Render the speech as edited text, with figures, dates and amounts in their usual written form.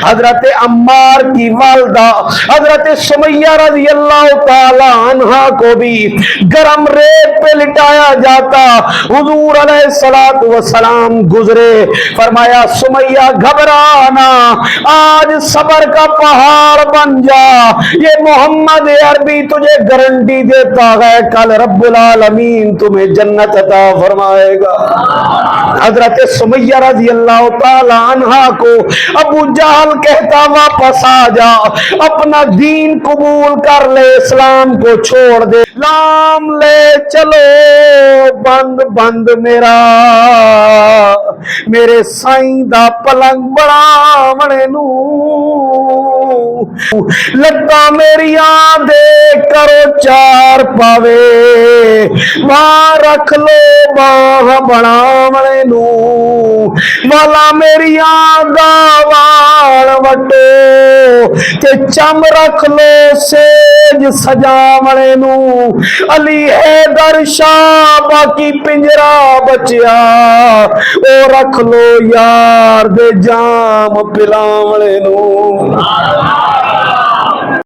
حضرت عمار کی والدہ حضرت سمیہ رضی اللہ تعالی عنہ کو بھی گرم ریت پہ لٹایا جاتا، حضور علیہ السلام گزرے، فرمایا سمیہ گھبرانا، آج صبر کا پہاڑ بن جا، یہ محمد عربی تجھے گارنٹی دیتا ہے کل رب العالمین تمہیں جنت عطا فرمائے گا۔ حضرت سمیہ رضی اللہ تعالی عنہ کو ابو جہل کہتا واپس آ جا، اپنا دین قبول کر لے، اسلام کو چھوڑ دے، اسلام لے چلو، بند بند میرے سائیں دا پلنگ بڑا بڑے نو، لگتا میری دے کرو چار پاوے، وہاں رکھ لو باہ بڑا بڑے نو، والا میری دا وال وٹو تے چم رکھ لو سیج سجا بڑے نو، علی حیدر شاہ باقی پنجرا بچیا، او رکھ لو یار دے جام پلا بڑے نو۔